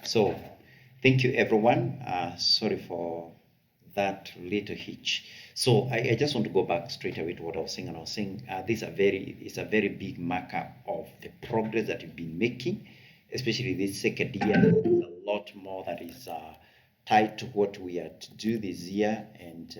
So, thank you everyone. Sorry for that little hitch. So, I just want to go back straight away to what I was saying. And I was saying this is a very big marker of the progress that we've been making, especially this second year. There's a lot more that is tied to what we are to do this year, and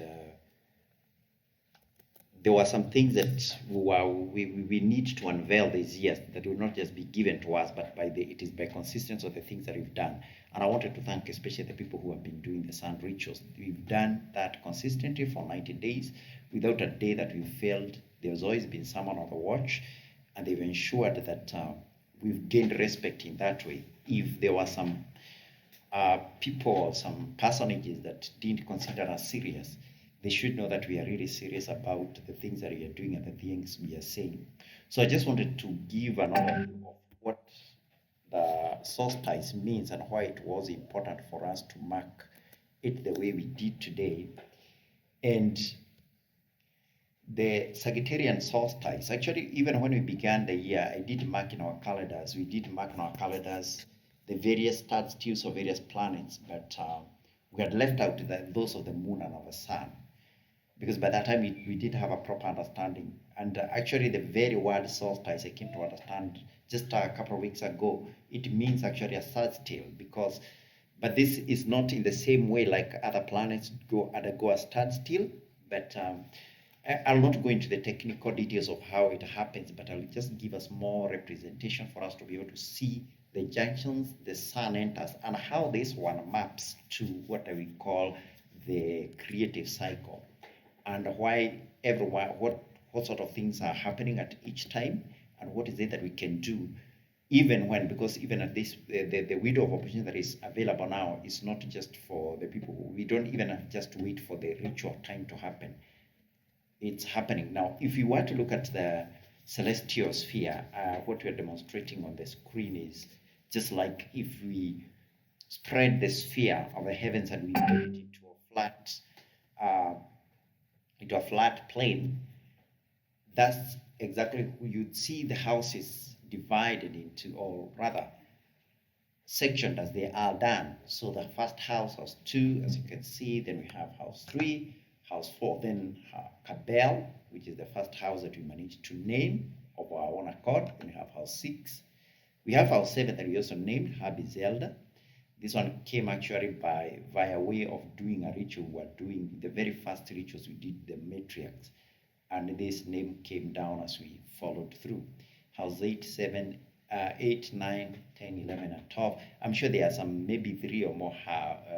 there were some things that we need to unveil this year that will not just be given to us, but it is by consistency of the things that we've done. And I wanted to thank especially the people who have been doing the sun rituals. We've done that consistently for 90 days without a day that we've failed. There's always been someone on the watch, and they've ensured that we've gained respect in that way. If there were some people, some personages that didn't consider us serious, they should know that we are really serious about the things that we are doing and the things we are saying. So I just wanted to give an overview of what the solstice means and why it was important for us to mark it the way we did today. And the Sagittarian solstice, actually, even when we began the year, I did mark in our calendars. We did mark in our calendars the various stars of various planets, but we had left out those of the moon and of the sun, because by that time we did have a proper understanding. And actually, the very word solstice I came to understand just a couple of weeks ago. It means actually a standstill, but this is not in the same way like other planets undergo a standstill. But I'll not go into the technical details of how it happens, but I'll just give us more representation for us to be able to see the junctions the sun enters and how this one maps to what we call the creative cycle, and why everyone, what sort of things are happening at each time, and what is it that we can do even when, because even at this, the window of opportunity that is available now is not just for the people we don't even have just wait for the ritual time to happen. It's happening now. If you were to look at the celestial sphere, what we're demonstrating on the screen is just like if we spread the sphere of the heavens and we put it uh, into a flat plane. That's exactly who you'd see the houses divided into, or rather sectioned as they are done. So the first house, house 2, as you can see, then we have house 3, house 4, then Kabel, which is the first house that we managed to name of our own accord. Then we have house 6. We have house 7 that we also named Habizelda. This one came actually via way of doing a ritual. We were doing the very first rituals, we did the matriarchs, and this name came down as we followed through. House 8, 7, 8, 9, 10, 11, and 12. I'm sure there are some, maybe 3 or more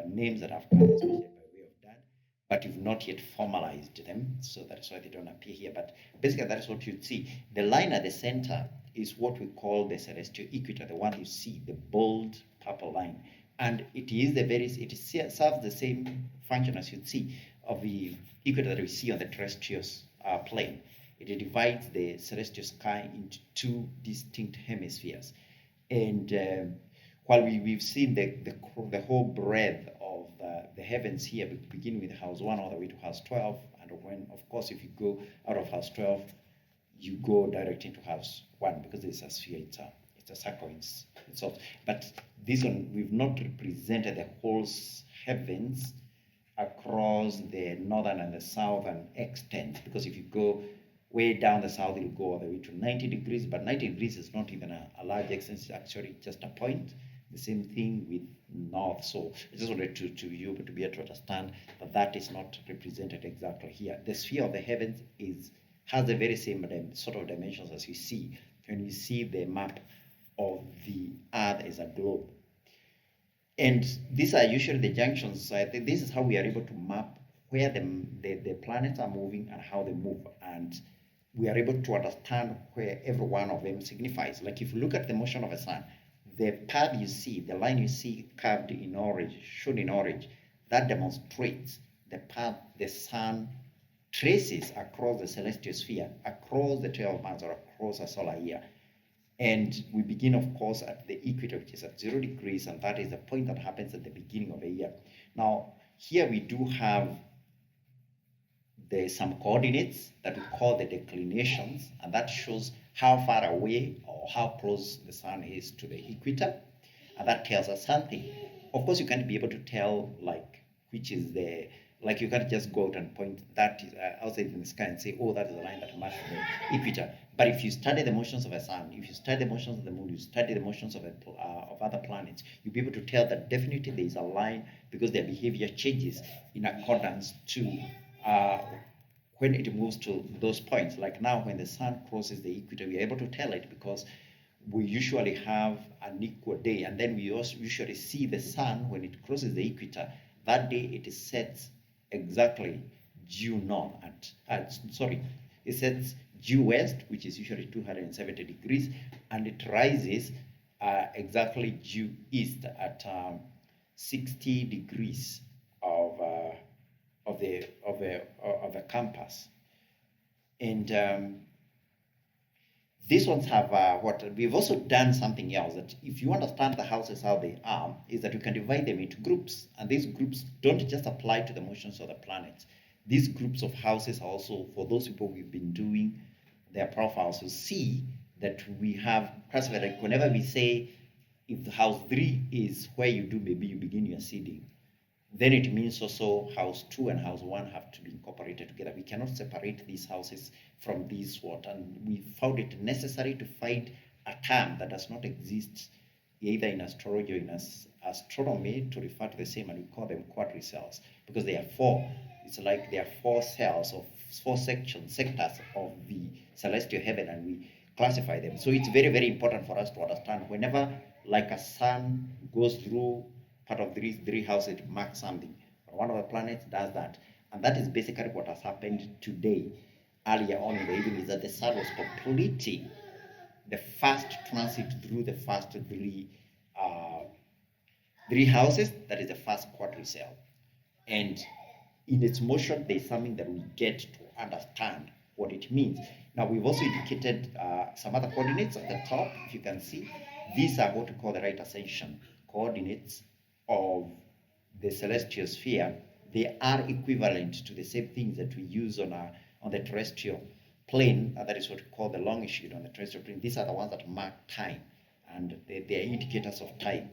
names that have come, especially by way of that, but you've not yet formalized them, so that's why they don't appear here. But basically, that's what you'd see. The line at the center is what we call the celestial equator, the one you see, the bold purple line. And it serves the same function as you'd see of the equator that we see on the terrestrial plane. It divides the celestial sky into 2 distinct hemispheres. And while we've seen the whole breadth of the heavens here, beginning with house 1 all the way to house 12, and when, of course, if you go out of house 12, you go direct into house 1, because it's a sphere, it's a circle itself. But this one, we've not represented the whole heavens across the northern and the southern extent, because if you go way down the south, it'll go all the way to 90 degrees, but 90 degrees is not even a large extent, it's actually just a point. The same thing with north. So I just wanted to be able to understand that is not represented exactly here. The sphere of the heavens has the very same sort of dimensions as you see when you see the map of the earth as a globe. And these are usually the junctions. So I think this is how we are able to map where the planets are moving and how they move. And we are able to understand where every one of them signifies. Like if you look at the motion of a sun, the path you see, the line you see carved in orange, shown in orange, that demonstrates the path the sun traces across the celestial sphere, across the 12 months or across a solar year. And we begin, of course, at the equator, which is at 0 degrees, and that is the point that happens at the beginning of a year. Now, here we do have some coordinates that we call the declinations, and that shows how far away or how close the sun is to the equator. and that tells us something. Of course, you can't be able to tell like which is the, like you can't just go out and point that is outside in the sky and say, oh, that is the line that marks the equator. But if you study the motions of the sun, if you study the motions of the moon, you study the motions of other planets, you'll be able to tell that definitely there is a line, because their behavior changes in accordance to when it moves to those points. Like now, when the sun crosses the equator, we are able to tell it because we usually have an equal day, and then we also usually see the sun when it crosses the equator. That day it sets exactly due north it sets due west, which is usually 270 degrees, and it rises exactly due east at 60 degrees of the compass. And these ones have what we've also done something else, that if you understand the houses how they are, is that you can divide them into groups, and these groups don't just apply to the motions of the planets. These groups of houses are also for those people we've been doing their profiles to see that we have classified, like whenever we say if the house 3 is where you do, maybe you begin your seeding, then it means also house 2 and house 1 have to be incorporated together. We cannot separate these houses from this what, and we found it necessary to find a term that does not exist either in astrology or in astronomy to refer to the same, and we call them quadricells, because they are four. It's like there are four cells of four sectors of the celestial heaven, and we classify them. So it's very, very important for us to understand whenever like a sun goes through part of these three houses, it marks something. One of the planets does that. And that is basically what has happened today. Earlier on in the evening, is that the sun was completing the first transit through the first three houses. That is the first quadricell. And in its motion, there's something that we get to understand what it means. Now, we've also indicated some other coordinates at the top. If you can see, these are what we call the right ascension coordinates of the celestial sphere. They are equivalent to the same things that we use on the terrestrial plane. That is what we call the longitude on the terrestrial plane. These are the ones that mark time, and they are indicators of time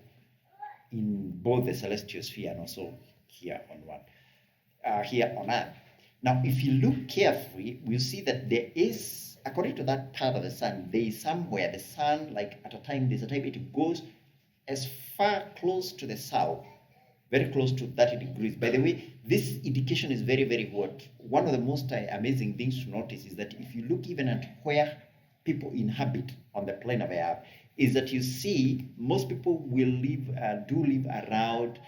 in both the celestial sphere and also here on Earth. Now, if you look carefully, we'll see that there is, according to that part of the sun, there is somewhere the sun, like at a time, there's a time it goes as far close to the south, very close to 30 degrees. By the way, this indication is very, very what? One of the most amazing things to notice is that if you look even at where people inhabit on the plane of Earth, is that you see most people will do live around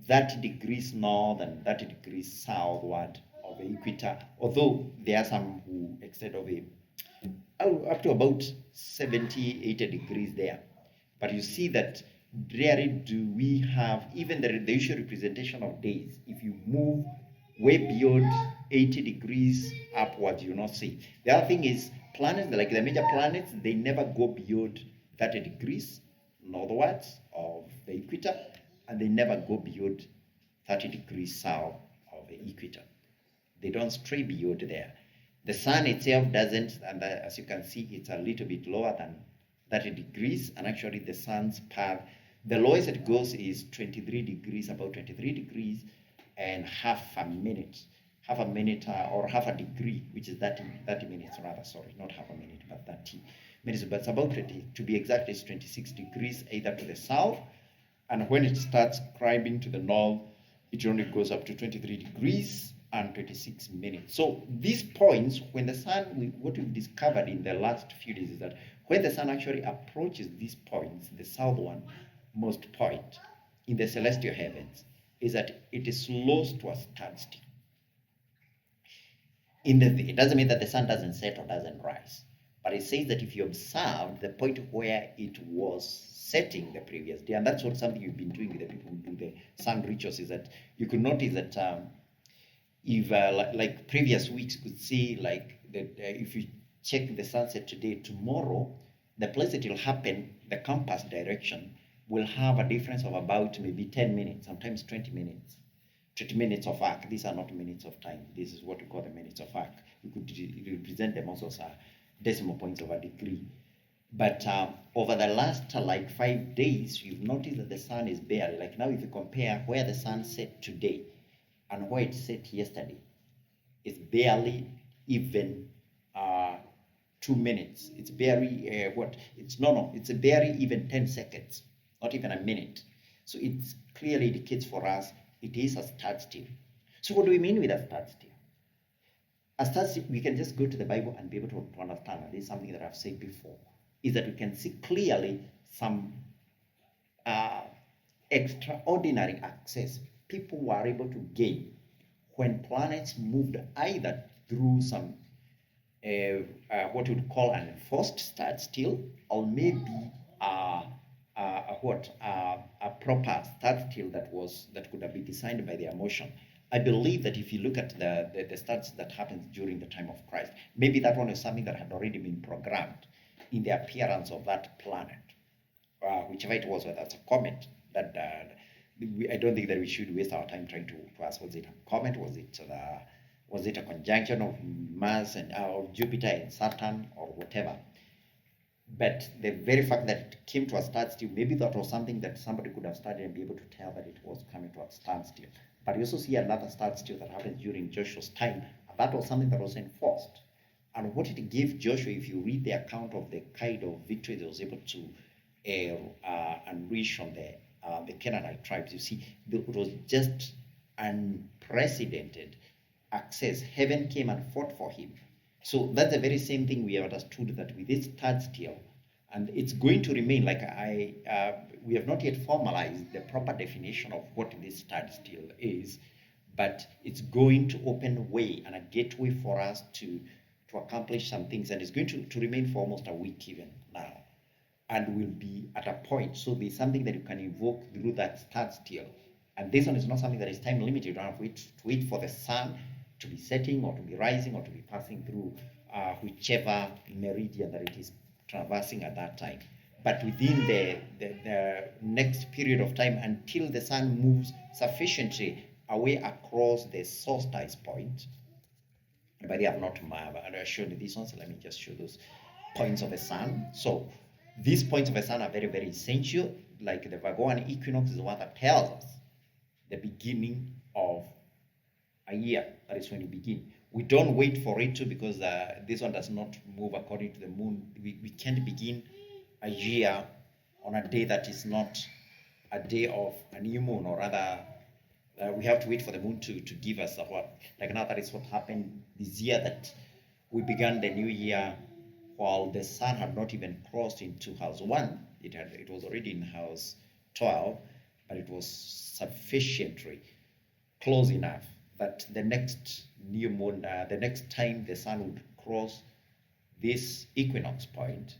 30 degrees north and 30 degrees southward of the equator, although there are some who extend up to about 70, 80 degrees there. But you see that rarely do we have even the usual representation of days. If you move way beyond 80 degrees upwards, you not see. The other thing is planets, like the major planets, they never go beyond 30 degrees northwards of the equator, and they never go beyond 30 degrees south of the equator. They don't stray beyond there. The sun itself doesn't, and as you can see, it's a little bit lower than 30 degrees, and actually the sun's path, the lowest it goes is 23 degrees, about 23 degrees and half a minute or half a degree, which is 30 minutes rather, sorry, not half a minute, but 30 minutes, but it's about 20, to be exact, it's 26 degrees either to the south, and when it starts climbing to the north, it only goes up to 23 degrees and 26 minutes. So these points, when the sun, what we've discovered in the last few days is that when the sun actually approaches these points, the southernmost point in the celestial heavens, is that it slows to a standstill. It doesn't mean that the sun doesn't set or doesn't rise, but it says that if you observe the point where it was setting the previous day, and that's what something you've been doing with the people who do the sun rituals, is that you could notice that if like previous weeks, you could see like that if you check the sunset today, tomorrow, the place it will happen, the compass direction, will have a difference of about maybe 10 minutes, sometimes 20 minutes. 20 minutes of arc. These are not minutes of time. This is what we call the minutes of arc. We could represent them also as decimal points of a degree. But over the last like 5 days, you've noticed that the sun is barely, like now if you compare where the sun set today and where it set yesterday, it's barely even uh, 2 minutes. It's barely it's barely even 10 seconds, not even a minute. So it clearly indicates for us it is a standstill. So what do we mean with a standstill? A standstill, we can just go to the Bible and be able to understand, and this is something that I've said before, is that we can see clearly some uh, extraordinary access people were able to gain when planets moved either through some what we would call an enforced standstill, or maybe a proper standstill that could have been designed by the emotion. I believe that if you look at the stats that happens during the time of Christ, maybe that one is something that had already been programmed in the appearance of that planet, whichever it was, whether it's a comet. I don't think that we should waste our time trying to ask, was it a comet? Was it a conjunction of Mars and of Jupiter and Saturn or whatever? But the very fact that it came to a standstill, maybe that was something that somebody could have studied and be able to tell that it was coming to a standstill. But you also see another standstill that happened during Joshua's time, and that was something that was enforced. And what it gave Joshua, if you read the account of the kind of victory that was able to unleash on the Canaanite tribes, you see, it was just unprecedented access. Heaven came and fought for him. So that's the very same thing we have understood, that with this standstill, and it's going to remain like we have not yet formalized the proper definition of what this standstill is, but it's going to open way and a gateway for us to accomplish some things, and it's going to remain for almost a week even now, and will be at a point. So there's something that you can invoke through that standstill, and this one is not something that is time limited. You don't have to wait for the sun to be setting or to be rising or to be passing through whichever meridian that it is traversing at that time. But within the next period of time, until the sun moves sufficiently away across the solstice point, but they have not shown these ones, so let me just show those points of the sun. So these points of the sun are very, very essential. Like the Virgoan equinox is the one that tells us the beginning of a year. That is when you begin. We don't wait for it to, because this one does not move according to the moon. We can't begin a year on a day that is not a day of a new moon, or rather we have to wait for the moon to give us what. Like now, that is what happened this year, that we began the new year while the sun had not even crossed into house 1. It was already in house 12, but it was sufficiently close enough that the next new moon, the next time the sun would cross this equinox point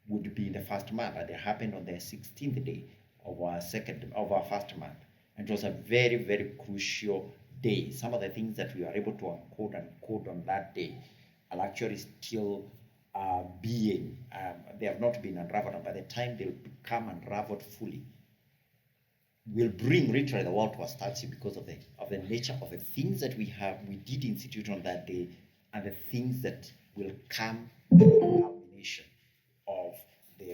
would be in the first month, and it happened on the 16th day of our first month. And it was a very, very crucial day. Some of the things that we were able to encode and code on that day are actually still being, they have not been unraveled, and by the time they'll become unraveled fully, will bring literally the world to a standstill because of the nature of the things that we did institute on that day, and the things that will come to the culmination of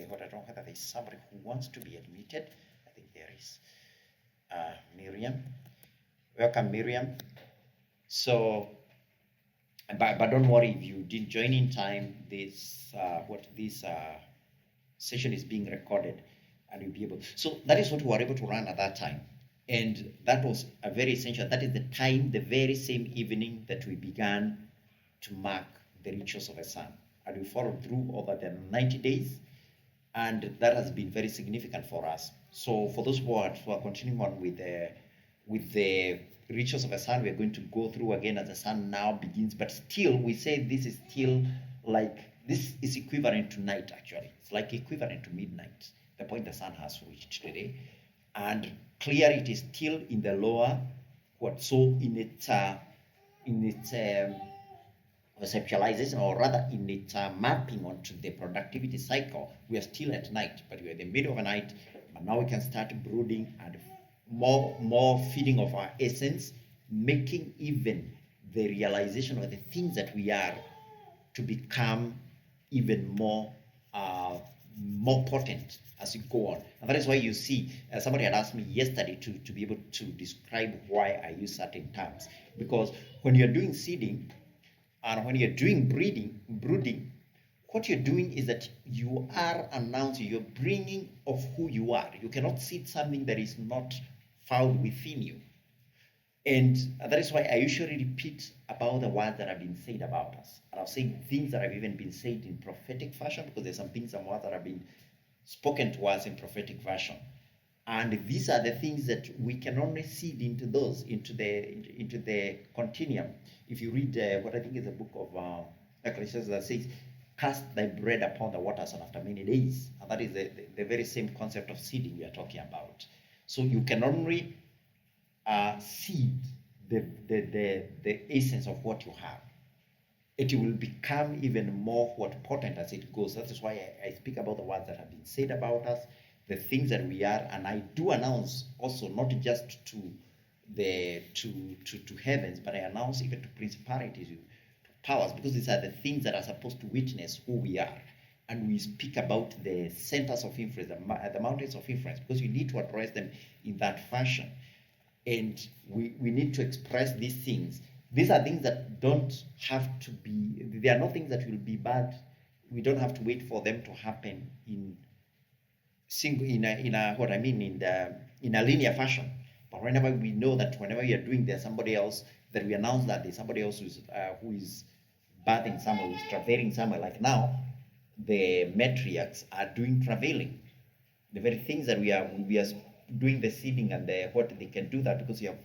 what I don't know whether there's somebody who wants to be admitted. I think there is Miriam. Welcome, Miriam. So, but don't worry if you didn't join in time. This session is being recorded, and you'll be able. So that is what we were able to run at that time, and that was a very essential. That is the time, the very same evening that we began to mark the rituals of the sun, and we followed through over the 90 days, and that has been very significant for us. So for those who are continuing on with the rituals of the sun, we are going to go through again as the sun now begins. But still, we say this is still like, this is equivalent to night. Actually, it's like equivalent to midnight, the point the sun has reached today, and clearly it is still in the lower so in its conceptualization, or rather in its mapping onto the productivity cycle, we are still at night, but we are in the middle of the night. But now we can start brooding and more feeding of our essence, making even the realization of the things that we are to become even more more potent as you go on. And that is why you see, somebody had asked me yesterday to be able to describe why I use certain terms. Because when you're doing seeding and when you're doing brooding, what you're doing is that you are announcing, you're bringing of who you are. You cannot seed something that is not found within you. And that is why I usually repeat about the words that have been said about us. And I'll say things that have even been said in prophetic fashion, because there's some things, some words that have been spoken to us in prophetic fashion. And these are the things that we can only seed into those, into the continuum. If you read what I think is a book of Ecclesiastes that says, cast thy bread upon the waters and after many days. And that is the very same concept of seeding we are talking about. So you can only seed the essence of what you have. It will become even more potent as it goes. That is why I speak about the words that have been said about us, the things that we are, and I do announce also not just to heavens, but I announce even to principalities, to powers, because these are the things that are supposed to witness who we are. And we speak about the centers of influence, the mountains of influence, because you need to address them in that fashion. And we need to express these things. These are things that don't have to be, they are not things that will be bad. We don't have to wait for them to happen in a linear fashion. But whenever we know that whenever we are doing, there's somebody else, that we announce that there's somebody else who is birthing somewhere, who is traveling somewhere. Like now, the matriarchs are doing traveling. The very things that we are doing the seeding and what they can do that, because you have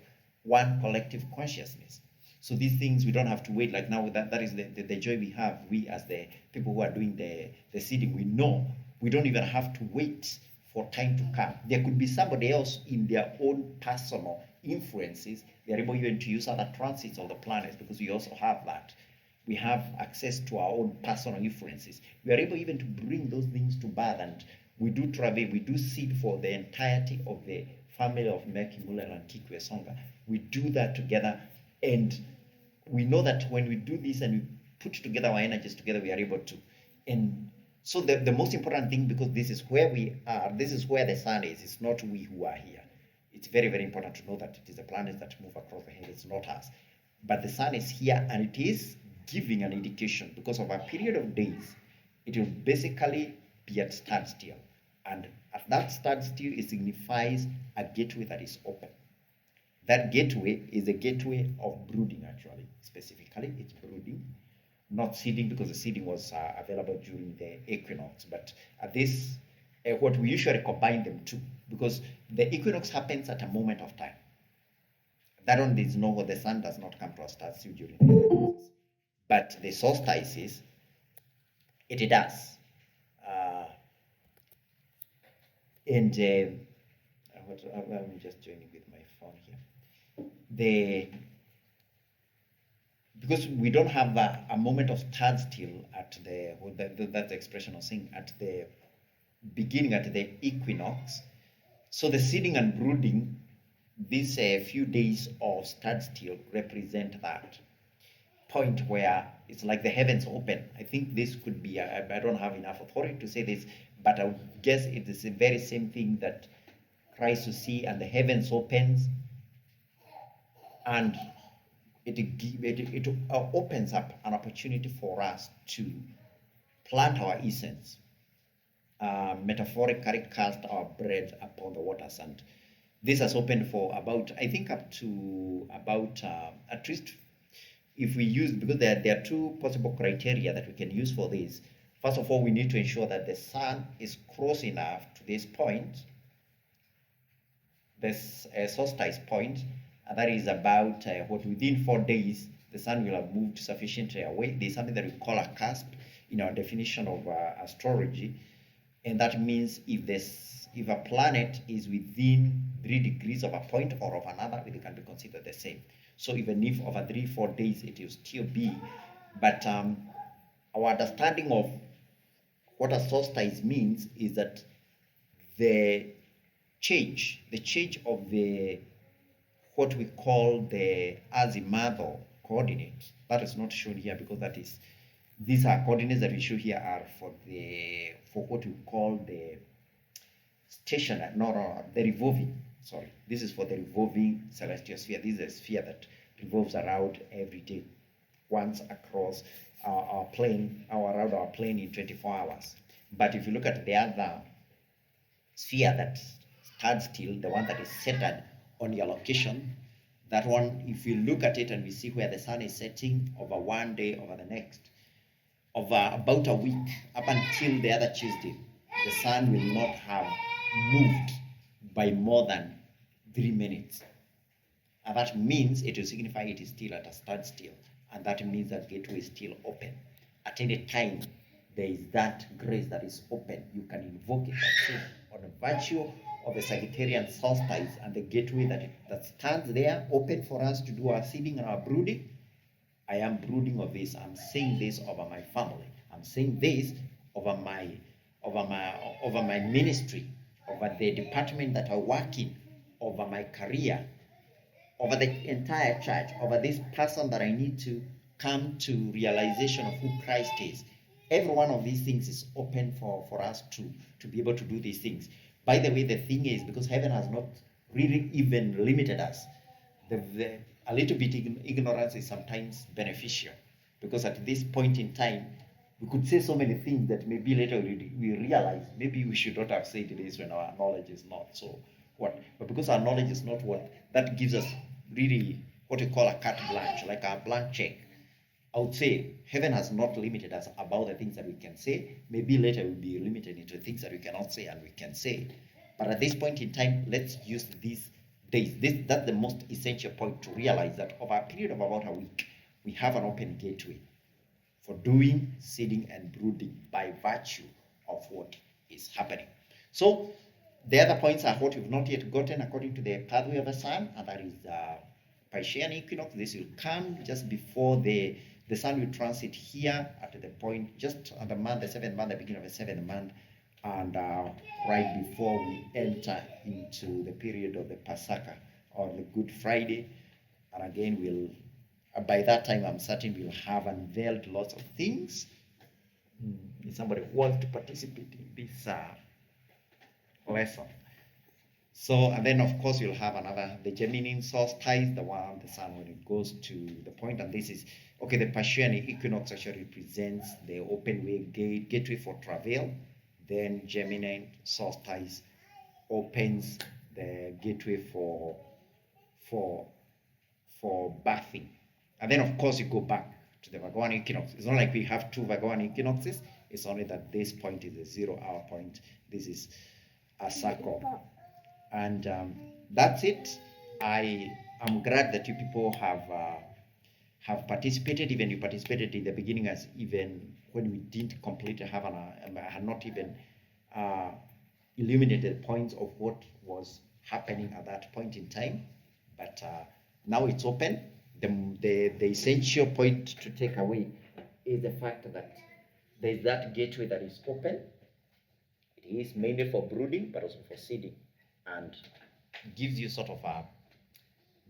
one collective consciousness. So these things we don't have to wait. Like now, that is the joy we have. We as the people who are doing the seeding, we know we don't even have to wait for time to come. There could be somebody else in their own personal influences. They are able even to use other transits of the planets, because we also have that. We have access to our own personal influences. We are able even to bring those things to birth, and we do travel, we do seed for the entirety of the family of Meki Mulel and Kikwe Songa. We do that together, and we know that when we do this and we put together our energies together, we are able to. And so the most important thing, because this is where we are, this is where the sun is, it's not we who are here. It's very, very important to know that it is the planets that move across the heavens, not us. But the sun is here, and it is giving an indication, because of a period of days, it will basically be at standstill. And at that standstill, it signifies a gateway that is open. That gateway is a gateway of brooding, actually. Specifically, it's brooding, not seeding, because the seeding was available during the equinox. But at this, what we usually combine them to, because the equinox happens at a moment of time. That one is no, the sun does not come to a standstill during the equinox. But the solstices, it does. I'm just joining with my phone here. Because we don't have a moment of standstill at that's the expression of saying at the beginning, at the equinox. So the seeding and brooding, these few days of standstill represent that point where it's like the heavens open. I think this could be, I don't have enough authority to say this, but I guess it is the very same thing that Christ will see, and the heavens opens, and it opens up an opportunity for us to plant our essence, metaphorically cast our bread upon the waters. And this has opened for about, I think, up to about at least, if we use, because there are two possible criteria that we can use for this. First of all, we need to ensure that the sun is close enough to this point, this solstice point, and that is about within 4 days, the sun will have moved sufficiently away. There's something that we call a cusp in our definition of astrology, and that means if a planet is within 3 degrees of a point or of another, it can be considered the same. So even if over 3-4 days it will still be, but our understanding of what a solstice means is that the change of what we call the azimuthal coordinate, that is not shown here because that is these are coordinates that we show here are for what we call the stationary, no, the revolving. Sorry, this is for the revolving celestial sphere. This is a sphere that revolves around every day, once across our plane, around our plane in 24 hours. But if you look at the other sphere that stands still, the one that is centered on your location, that one, if you look at it and we see where the sun is setting over one day, over the next, over about a week, up until the other Tuesday, the sun will not have moved by more than 3 minutes. And that means it will signify it is still at a standstill. And that means that gateway is still open. At any time, there is that grace that is open. You can invoke it on the virtue of the Sagittarian solstice and the gateway that stands there open for us to do our seeding and our brooding. I am brooding of this. I'm saying this over my family. I'm saying this over my ministry, over the department that I work in, over my career, over the entire church, over this person that I need to come to realization of who Christ is. Every one of these things is open for us to be able to do these things. By the way, the thing is, because heaven has not really even limited us, a little bit ignorance is sometimes beneficial, because at this point in time, we could say so many things that maybe later we realize maybe we should not have said this when our knowledge is not so what. But because our knowledge is not what, that gives us really what we call a carte blanche, like a blank check. I would say heaven has not limited us about the things that we can say. Maybe later we'll be limited into things that we cannot say and we can say. But at this point in time, let's use these days. That's the most essential point, to realize that over a period of about a week, we have an open gateway for doing, seeding, and brooding by virtue of what is happening. So the other points are what we've not yet gotten according to the pathway of the sun, and that is Piscean equinox. This will come just before the sun will transit here at the point, just at the month, the 7th month, the beginning of the 7th month, and right before we enter into the period of the Pasaka or the Good Friday. And again, by that time, I'm certain we'll have unveiled lots of things. If somebody wants to participate in this lesson. So, and then of course you'll have the Gemini solstice, the sun when it goes to the point, and this is, okay, the Piscean equinox actually represents the open way gateway for travel. Then Gemini solstice opens the gateway for birthing. And then of course you go back to the Vagoan equinox. It's not like we have two Vagoan equinoxes. It's only that this point is a 0-hour point. This is a circle. And that's it. I am glad that you people have participated. Even you participated in the beginning, as even when we didn't completely have had not even illuminated points of what was happening at that point in time. But now it's open. The essential point to take away is the fact that there is that gateway that is open. It is mainly for brooding, but also for seeding, and gives you sort of a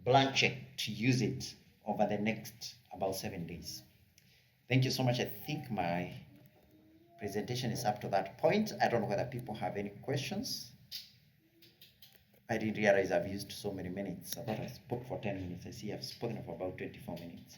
blank check to use it over the next about 7 days. Thank you so much. I think my presentation is up to that point. I don't know whether people have any questions. I didn't realize I've used so many minutes. I thought I spoke for 10 minutes. I see I've spoken for about 24 minutes.